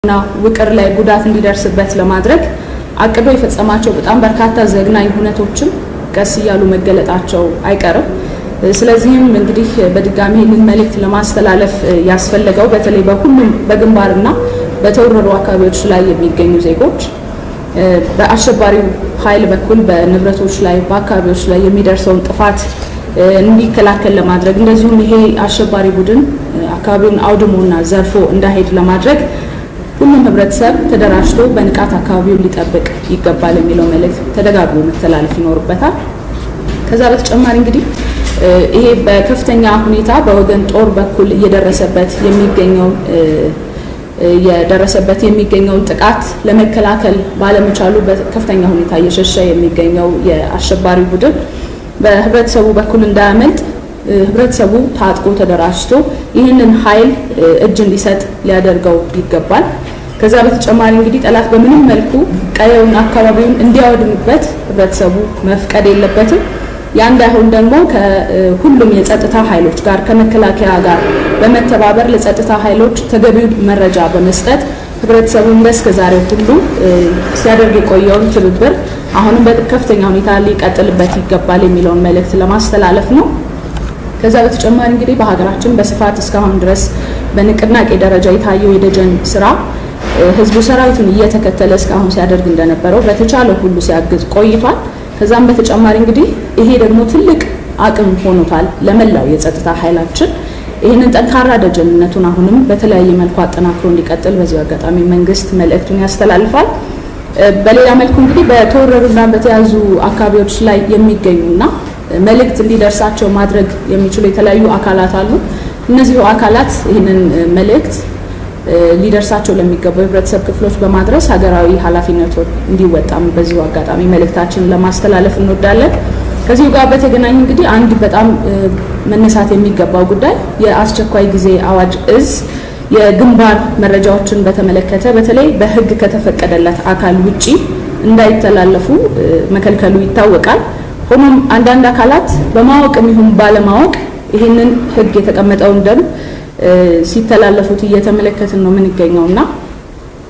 እና ውቅር ላይ ጉዳት እንዲደርስበት ለማድረግ አቅዶ የፈጸማቸው በጣም በርካታ ዘግናኝ ሁነቶችም ቀስ ይያሉ መገለጣቸው አይቀርም። ስለዚህም እንግዲህ በድጋሚ ይህንን መልእክት ለማስተላለፍ ያስፈልገው በተለይ በሁሉም በግንባርና በተወረሩ አካባቢዎች ላይ የሚገኙ ዜጎች በአሸባሪው ኃይል በኩል በንብረቶች ላይ በአካባቢዎች ላይ የሚደርሰውን ጥፋት እንዲከላከል ለማድረግ እንደዚሁም ይሄ አሸባሪ ቡድን አካባቢውን አውድሞና ዘርፎ እንዳይሄድ ለማድረግ ሁሉም ህብረተሰብ ተደራጅቶ በንቃት አካባቢውን ሊጠብቅ ይገባል የሚለው መልእክት ተደጋግሞ መተላለፍ ይኖርበታል። ከዛ በተጨማሪ እንግዲህ ይሄ በከፍተኛ ሁኔታ በወገን ጦር በኩል እየደረሰበት የሚገኘውን ጥቃት ለመከላከል ባለመቻሉ በከፍተኛ ሁኔታ እየሸሸ የሚገኘው የአሸባሪ ቡድን በህብረተሰቡ በኩል እንዳያመልጥ ህብረተሰቡ ታጥቆ ተደራጅቶ ይህንን ኃይል እጅ እንዲሰጥ ሊያደርገው ይገባል። ከዛ በተጨማሪ እንግዲህ ጠላት በምንም መልኩ ቀየውን አካባቢውን እንዲያወድምበት ህብረተሰቡ መፍቀድ የለበትም። ያ እንዳይሆን ደግሞ ከሁሉም የጸጥታ ኃይሎች ጋር ከመከላከያ ጋር በመተባበር ለጸጥታ ኃይሎች ተገቢውን መረጃ በመስጠት ህብረተሰቡ እንደስከዛሬው ሁሉ ሲያደርግ የቆየውን ትብብር አሁንም በከፍተኛ ሁኔታ ሊቀጥልበት ይገባል የሚለውን መልእክት ለማስተላለፍ ነው። ከዛ በተጨማሪ እንግዲህ በሀገራችን በስፋት እስካሁን ድረስ በንቅናቄ ደረጃ የታየው የደጀን ስራ ህዝቡ ሰራዊቱን እየተከተለ እስካሁን ሲያደርግ እንደነበረው በተቻለ ሁሉ ሲያግዝ ቆይቷል። ከዛም በተጨማሪ እንግዲህ ይሄ ደግሞ ትልቅ አቅም ሆኖታል ለመላው የጸጥታ ኃይላችን። ይህንን ጠንካራ ደጀንነቱን አሁንም በተለያየ መልኩ አጠናክሮ እንዲቀጥል በዚህ አጋጣሚ መንግስት መልእክቱን ያስተላልፋል። በሌላ መልኩ እንግዲህ በተወረሩና በተያዙ አካባቢዎች ላይ የሚገኙና መልእክት እንዲደርሳቸው ማድረግ የሚችሉ የተለያዩ አካላት አሉ። እነዚህ አካላት ይህንን መልእክት ሊደርሳቸው ለሚገባው የህብረተሰብ ክፍሎች በማድረስ ሀገራዊ ኃላፊነቱን እንዲወጣም በዚሁ አጋጣሚ መልእክታችንን ለማስተላለፍ እንወዳለን። ከዚሁ ጋር በተገናኘ እንግዲህ አንድ በጣም መነሳት የሚገባው ጉዳይ የአስቸኳይ ጊዜ አዋጅ እዝ የግንባር መረጃዎችን በተመለከተ በተለይ በህግ ከተፈቀደለት አካል ውጪ እንዳይተላለፉ መከልከሉ ይታወቃል። ሆኖም አንዳንድ አካላት በማወቅም ይሁን ባለማወቅ ይህንን ህግ የተቀመጠውን ደንብ ሲተላለፉት እየተመለከትን ነው የምንገኘውና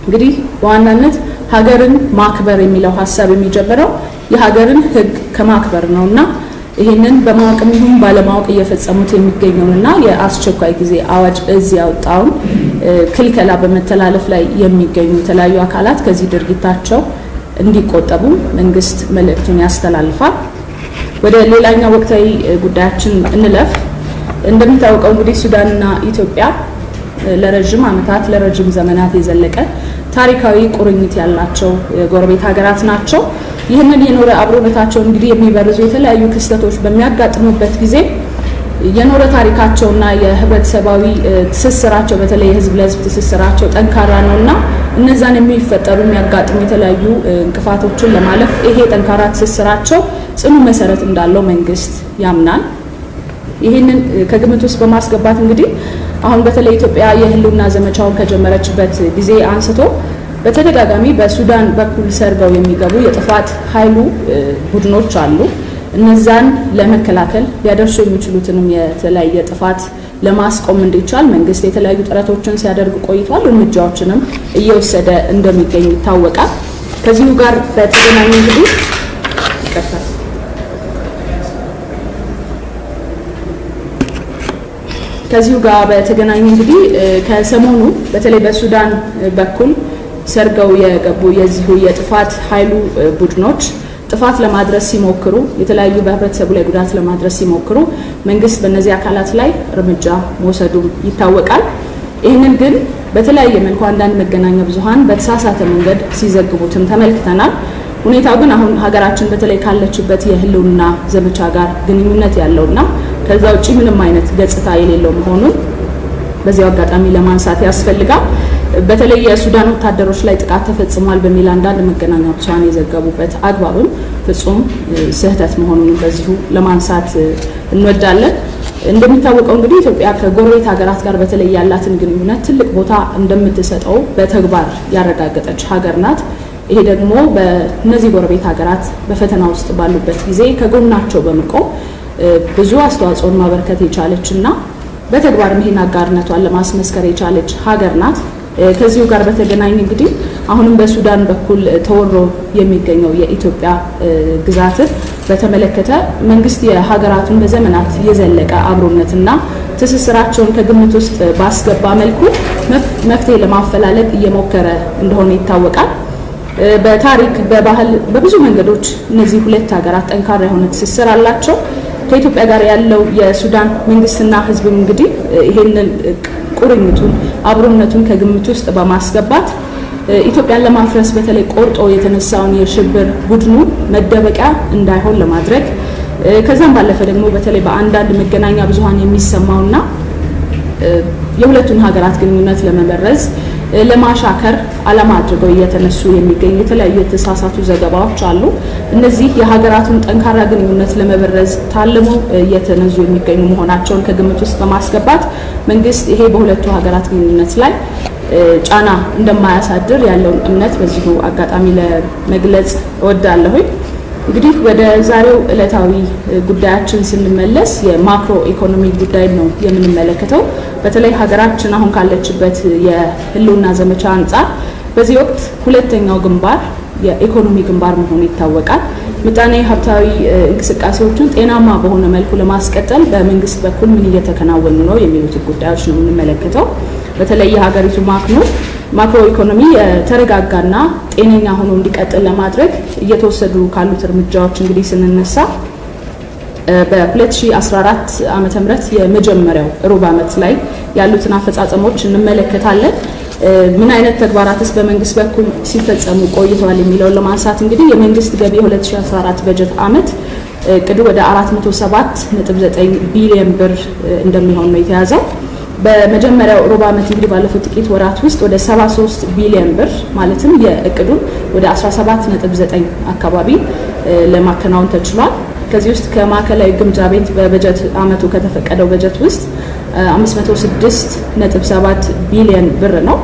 እንግዲህ በዋናነት ሀገርን ማክበር የሚለው ሐሳብ የሚጀምረው የሀገርን ህግ ከማክበር ነውና ይህንን በማወቅም ይሁን ባለማወቅ እየፈጸሙት የሚገኘውንና የአስቸኳይ ጊዜ አዋጅ እዝ ያወጣውን ክልከላ በመተላለፍ ላይ የሚገኙ የተለያዩ አካላት ከዚህ ድርጊታቸው እንዲቆጠቡ መንግስት መልእክቱን ያስተላልፋል። ወደ ሌላኛው ወቅታዊ ጉዳያችን እንለፍ። እንደሚታወቀው እንግዲህ ሱዳንና ኢትዮጵያ ለረጅም ዓመታት ለረጅም ዘመናት የዘለቀ ታሪካዊ ቁርኝት ያላቸው ጎረቤት ሀገራት ናቸው። ይህንን የኖረ አብሮነታቸው እንግዲህ የሚበርዙ የተለያዩ ክስተቶች በሚያጋጥሙበት ጊዜ የኖረ ታሪካቸውና የህብረተሰባዊ ትስስራቸው በተለይ የህዝብ ለህዝብ ትስስራቸው ጠንካራ ነውና እነዛን የሚፈጠሩ የሚያጋጥሙ የተለያዩ እንቅፋቶችን ለማለፍ ይሄ ጠንካራ ትስስራቸው ጽኑ መሰረት እንዳለው መንግስት ያምናል። ይህንን ከግምት ውስጥ በማስገባት እንግዲህ አሁን በተለይ ኢትዮጵያ የህልውና ዘመቻውን ከጀመረችበት ጊዜ አንስቶ በተደጋጋሚ በሱዳን በኩል ሰርገው የሚገቡ የጥፋት ኃይሉ ቡድኖች አሉ። እነዛን ለመከላከል ሊያደርሱ የሚችሉትንም የተለያየ ጥፋት ለማስቆም እንዲቻል መንግስት የተለያዩ ጥረቶችን ሲያደርግ ቆይቷል። እርምጃዎችንም እየወሰደ እንደሚገኝ ይታወቃል። ከዚሁ ጋር በተገናኘ እንግዲህ ከሰሞኑ በተለይ በሱዳን በኩል ሰርገው የገቡ የዚሁ የጥፋት ኃይሉ ቡድኖች ጥፋት ለማድረስ ሲሞክሩ የተለያዩ በህብረተሰቡ ላይ ጉዳት ለማድረስ ሲሞክሩ መንግስት በእነዚህ አካላት ላይ እርምጃ መውሰዱ ይታወቃል። ይህንን ግን በተለያየ መልኩ አንዳንድ መገናኛ ብዙሃን በተሳሳተ መንገድ ሲዘግቡትም ተመልክተናል። ሁኔታው ግን አሁን ሀገራችን በተለይ ካለችበት የህልውና ዘመቻ ጋር ግንኙነት ያለውና ከዛ ውጪ ምንም አይነት ገጽታ የሌለው መሆኑን በዚያው አጋጣሚ ለማንሳት ያስፈልጋል። በተለይ የሱዳን ወታደሮች ላይ ጥቃት ተፈጽሟል በሚል አንዳንድ መገናኛ ብዙሃን የዘገቡበት አግባብም ፍጹም ስህተት መሆኑን በዚሁ ለማንሳት እንወዳለን። እንደሚታወቀው እንግዲህ ኢትዮጵያ ከጎረቤት ሀገራት ጋር በተለይ ያላትን ግንኙነት ትልቅ ቦታ እንደምትሰጠው በተግባር ያረጋገጠች ሀገር ናት። ይሄ ደግሞ በእነዚህ ጎረቤት ሀገራት በፈተና ውስጥ ባሉበት ጊዜ ከጎናቸው በመቆም ብዙ አስተዋጽኦን ማበርከት የቻለችና በተግባርም ይህን አጋርነቷን ለማስመስከር የቻለች ሀገር ናት። ከዚሁ ጋር በተገናኘ እንግዲህ አሁንም በሱዳን በኩል ተወሮ የሚገኘው የኢትዮጵያ ግዛትን በተመለከተ መንግስት የሀገራቱን በዘመናት የዘለቀ አብሮነትና ትስስራቸውን ከግምት ውስጥ ባስገባ መልኩ መፍትሄ ለማፈላለግ እየሞከረ እንደሆነ ይታወቃል። በታሪክ በባህል በብዙ መንገዶች እነዚህ ሁለት ሀገራት ጠንካራ የሆነ ትስስር አላቸው። ከኢትዮጵያ ጋር ያለው የሱዳን መንግስትና ህዝብም እንግዲህ ይሄንን ቁርኝቱን አብሮነቱን ከግምት ውስጥ በማስገባት ኢትዮጵያን ለማፍረስ በተለይ ቆርጦ የተነሳውን የሽብር ቡድኑ መደበቂያ እንዳይሆን ለማድረግ ከዛም ባለፈ ደግሞ በተለይ በአንዳንድ መገናኛ ብዙሃን የሚሰማውና የሁለቱን ሀገራት ግንኙነት ለመመረዝ ለማሻከር ዓላማ አድርገው እየተነሱ የሚገኙ የተለያዩ የተሳሳቱ ዘገባዎች አሉ። እነዚህ የሀገራቱን ጠንካራ ግንኙነት ለመበረዝ ታልሞ እየተነዙ የሚገኙ መሆናቸውን ከግምት ውስጥ በማስገባት መንግስት ይሄ በሁለቱ ሀገራት ግንኙነት ላይ ጫና እንደማያሳድር ያለውን እምነት በዚሁ አጋጣሚ ለመግለጽ እወዳለሁኝ። እንግዲህ ወደ ዛሬው ዕለታዊ ጉዳያችን ስንመለስ የማክሮ ኢኮኖሚ ጉዳይ ነው የምንመለከተው። በተለይ ሀገራችን አሁን ካለችበት የህልውና ዘመቻ አንጻር በዚህ ወቅት ሁለተኛው ግንባር የኢኮኖሚ ግንባር መሆኑ ይታወቃል። ምጣኔ ሀብታዊ እንቅስቃሴዎችን ጤናማ በሆነ መልኩ ለማስቀጠል በመንግስት በኩል ምን እየተከናወኑ ነው የሚሉት ጉዳዮች ነው የምንመለከተው። በተለይ የሀገሪቱ ማክሮ ኢኮኖሚ የተረጋጋና ጤነኛ ሆኖ እንዲቀጥል ለማድረግ እየተወሰዱ ካሉት እርምጃዎች እንግዲህ ስንነሳ በ2014 ዓመተ ምህረት የመጀመሪያው ሩብ ዓመት ላይ ያሉትን አፈጻጸሞች እንመለከታለን። ምን አይነት ተግባራትስ በመንግስት በኩል ሲፈጸሙ ቆይተዋል የሚለውን ለማንሳት እንግዲህ የመንግስት ገቢ 2014 በጀት ዓመት እቅዱ ወደ 407.9 ቢሊዮን ብር እንደሚሆን ነው የተያዘው። በመጀመሪያው ሩብ ዓመት እንግዲህ ባለፉት ጥቂት ወራት ውስጥ ወደ 73 ቢሊዮን ብር ማለትም የእቅዱን ወደ 17.9 አካባቢ ለማከናወን ተችሏል። ከዚህ ውስጥ ከማዕከላዊ ግምጃ ቤት በበጀት ዓመቱ ከተፈቀደው በጀት ውስጥ 506.7 ቢሊዮን ብር ነው።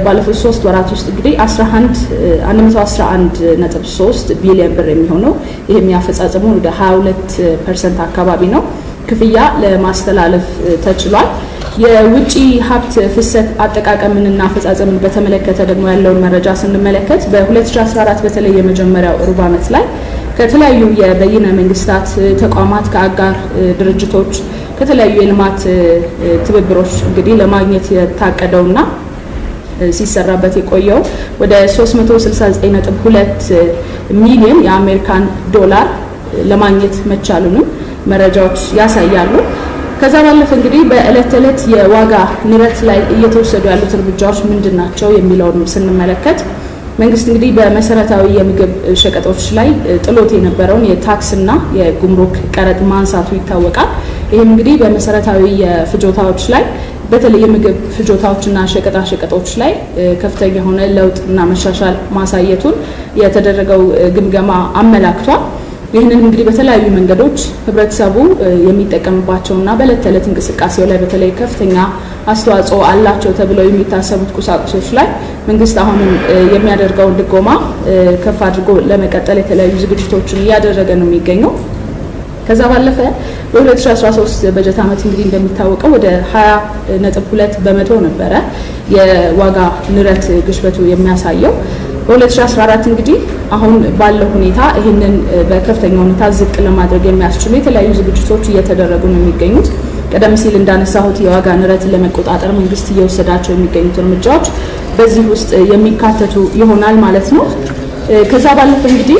ባለፉት 3 ወራት ውስጥ እንግዲህ 111.3 ቢሊዮን ብር የሚሆነው ይሄም ያፈጻጸሙ ወደ 22% አካባቢ ነው ክፍያ ለማስተላለፍ ተችሏል። የውጪ ሀብት ፍሰት አጠቃቀምንና አፈጻጸምን በተመለከተ ደግሞ ያለውን መረጃ ስንመለከት በ2014 በተለይ የመጀመሪያው ሩብ ዓመት ላይ ከተለያዩ የበይነ መንግስታት ተቋማት ከአጋር ድርጅቶች ከተለያዩ የልማት ትብብሮች እንግዲህ ለማግኘት የታቀደውና ሲሰራበት የቆየው ወደ 369.2 ሚሊዮን የአሜሪካን ዶላር ለማግኘት መቻሉንም መረጃዎች ያሳያሉ። ከዛ ባለፈ እንግዲህ በእለት ተዕለት የዋጋ ንረት ላይ እየተወሰዱ ያሉት እርምጃዎች ምንድናቸው የሚለውን ስንመለከት መንግስት እንግዲህ በመሰረታዊ የምግብ ሸቀጦች ላይ ጥሎት የነበረውን የታክስና የጉምሩክ ቀረጥ ማንሳቱ ይታወቃል። ይህም እንግዲህ በመሰረታዊ የፍጆታዎች ላይ በተለይ የምግብ ፍጆታዎችና ሸቀጣ ሸቀጦች ላይ ከፍተኛ የሆነ ለውጥና መሻሻል ማሳየቱን የተደረገው ግምገማ አመላክቷል። ይህንን እንግዲህ በተለያዩ መንገዶች ህብረተሰቡ የሚጠቀምባቸውና በዕለት ተዕለት እንቅስቃሴው ላይ በተለይ ከፍተኛ አስተዋጽኦ አላቸው ተብለው የሚታሰቡት ቁሳቁሶች ላይ መንግስት አሁንም የሚያደርገውን ድጎማ ከፍ አድርጎ ለመቀጠል የተለያዩ ዝግጅቶችን እያደረገ ነው የሚገኘው። ከዛ ባለፈ በ2013 በጀት ዓመት እንግዲህ እንደሚታወቀው ወደ 20.2 በመቶ ነበረ የዋጋ ንረት ግሽበቱ የሚያሳየው። በ2014 እንግዲህ አሁን ባለው ሁኔታ ይህንን በከፍተኛ ሁኔታ ዝቅ ለማድረግ የሚያስችሉ የተለያዩ ዝግጅቶች እየተደረጉ ነው የሚገኙት። ቀደም ሲል እንዳነሳሁት የዋጋ ንረትን ለመቆጣጠር መንግስት እየወሰዳቸው የሚገኙት እርምጃዎች በዚህ ውስጥ የሚካተቱ ይሆናል ማለት ነው። ከዛ ባለፈ እንግዲህ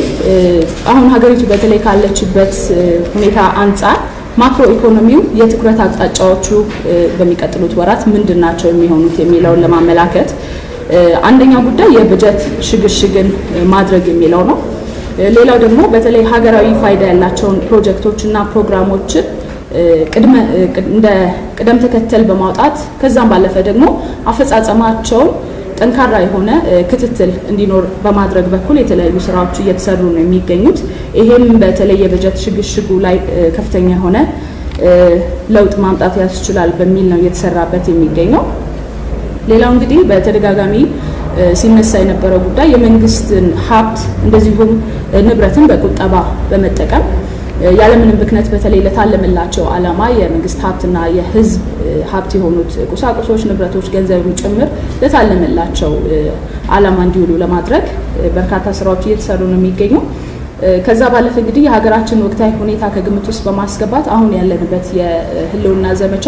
አሁን ሀገሪቱ በተለይ ካለችበት ሁኔታ አንጻር ማክሮ ኢኮኖሚው የትኩረት አቅጣጫዎቹ በሚቀጥሉት ወራት ምንድናቸው የሚሆኑት የሚለውን ለማመላከት አንደኛው ጉዳይ የበጀት ሽግሽግን ማድረግ የሚለው ነው። ሌላው ደግሞ በተለይ ሀገራዊ ፋይዳ ያላቸውን ፕሮጀክቶችና ፕሮግራሞችን እንደ ቅደም ተከተል በማውጣት ከዛም ባለፈ ደግሞ አፈጻጸማቸውን ጠንካራ የሆነ ክትትል እንዲኖር በማድረግ በኩል የተለያዩ ስራዎች እየተሰሩ ነው የሚገኙት። ይሄም በተለይ የበጀት ሽግሽጉ ላይ ከፍተኛ የሆነ ለውጥ ማምጣት ያስችላል በሚል ነው እየተሰራበት የሚገኘው። ሌላው እንግዲህ በተደጋጋሚ ሲነሳ የነበረው ጉዳይ የመንግስትን ሀብት እንደዚሁም ንብረትን በቁጠባ በመጠቀም ያለምንም ብክነት በተለይ ለታለመላቸው ዓላማ የመንግስት ሀብትና የህዝብ ሀብት የሆኑት ቁሳቁሶች፣ ንብረቶች፣ ገንዘብም ጭምር ለታለመላቸው ዓላማ እንዲውሉ ለማድረግ በርካታ ስራዎች እየተሰሩ ነው የሚገኙ። ከዛ ባለፈ እንግዲህ የሀገራችን ወቅታዊ ሁኔታ ከግምት ውስጥ በማስገባት አሁን ያለንበት የህልውና ዘመቻ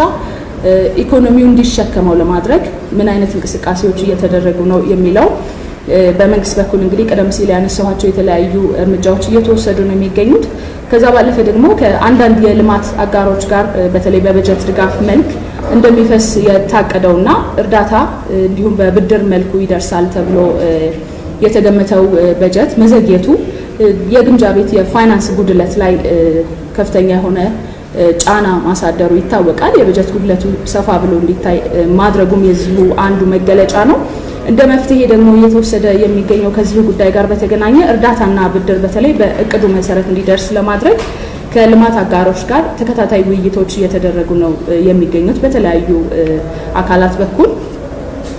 ኢኮኖሚው እንዲሸከመው ለማድረግ ምን አይነት እንቅስቃሴዎች እየተደረጉ ነው የሚለው በመንግስት በኩል እንግዲህ ቀደም ሲል ያነሳኋቸው የተለያዩ እርምጃዎች እየተወሰዱ ነው የሚገኙት። ከዛ ባለፈ ደግሞ ከአንዳንድ የልማት አጋሮች ጋር በተለይ በበጀት ድጋፍ መልክ እንደሚፈስ የታቀደውና እርዳታ እንዲሁም በብድር መልኩ ይደርሳል ተብሎ የተገመተው በጀት መዘግየቱ የግምጃ ቤት የፋይናንስ ጉድለት ላይ ከፍተኛ የሆነ ጫና ማሳደሩ ይታወቃል። የበጀት ጉድለቱ ሰፋ ብሎ እንዲታይ ማድረጉም የዚሁ አንዱ መገለጫ ነው። እንደ መፍትሄ ደግሞ እየተወሰደ የሚገኘው ከዚሁ ጉዳይ ጋር በተገናኘ እርዳታና ብድር በተለይ በእቅዱ መሰረት እንዲደርስ ለማድረግ ከልማት አጋሮች ጋር ተከታታይ ውይይቶች እየተደረጉ ነው የሚገኙት በተለያዩ አካላት በኩል።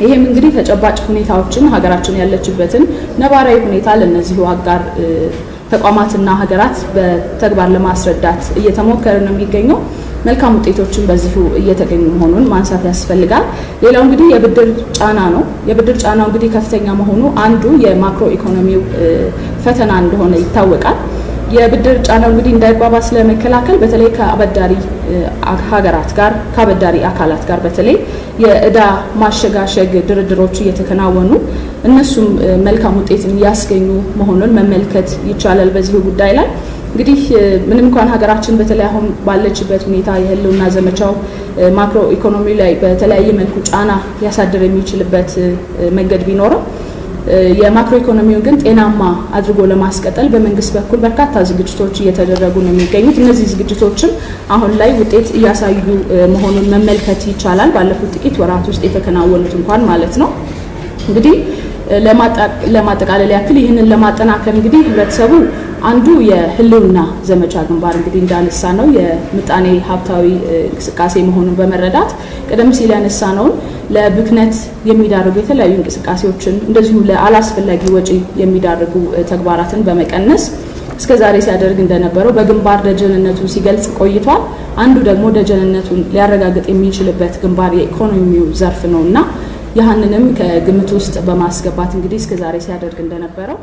ይሄም እንግዲህ ተጨባጭ ሁኔታዎችን ሀገራችን ያለችበትን ነባራዊ ሁኔታ ለነዚሁ አጋር ተቋማትና ሀገራት በተግባር ለማስረዳት እየተሞከረ ነው የሚገኘው። መልካም ውጤቶችን በዚሁ እየተገኙ መሆኑን ማንሳት ያስፈልጋል። ሌላው እንግዲህ የብድር ጫና ነው። የብድር ጫናው እንግዲህ ከፍተኛ መሆኑ አንዱ የማክሮ ኢኮኖሚው ፈተና እንደሆነ ይታወቃል። የብድር ጫናው እንግዲህ እንዳይባባስ ለመከላከል በተለይ ከአበዳሪ ሀገራት ጋር ከአበዳሪ አካላት ጋር በተለይ የእዳ ማሸጋሸግ ድርድሮች እየተከናወኑ እነሱም መልካም ውጤትን እያስገኙ መሆኑን መመልከት ይቻላል። በዚሁ ጉዳይ ላይ እንግዲህ ምንም እንኳን ሀገራችን በተለይ አሁን ባለችበት ሁኔታ የህልውና ዘመቻው ማክሮ ኢኮኖሚ ላይ በተለያየ መልኩ ጫና ሊያሳድር የሚችልበት መንገድ ቢኖርም የማክሮ ኢኮኖሚውን ግን ጤናማ አድርጎ ለማስቀጠል በመንግስት በኩል በርካታ ዝግጅቶች እየተደረጉ ነው የሚገኙት። እነዚህ ዝግጅቶችም አሁን ላይ ውጤት እያሳዩ መሆኑን መመልከት ይቻላል። ባለፉት ጥቂት ወራት ውስጥ የተከናወኑት እንኳን ማለት ነው። እንግዲህ ለማጠቃለል ያክል ይህንን ለማጠናከር እንግዲህ ህብረተሰቡ አንዱ የህልውና ዘመቻ ግንባር እንግዲህ እንዳነሳ ነው የምጣኔ ሀብታዊ እንቅስቃሴ መሆኑን በመረዳት ቀደም ሲል ያነሳነውን ለብክነት የሚዳርጉ የተለያዩ እንቅስቃሴዎችን እንደዚሁም ለአላስፈላጊ ወጪ የሚዳርጉ ተግባራትን በመቀነስ እስከዛሬ ሲያደርግ እንደነበረው በግንባር ደጀንነቱን ሲገልጽ ቆይቷል። አንዱ ደግሞ ደጀንነቱን ሊያረጋግጥ የሚችልበት ግንባር የኢኮኖሚው ዘርፍ ነውና ያንንም ከግምት ውስጥ በማስገባት እንግዲህ እስከዛሬ ሲያደርግ እንደነበረው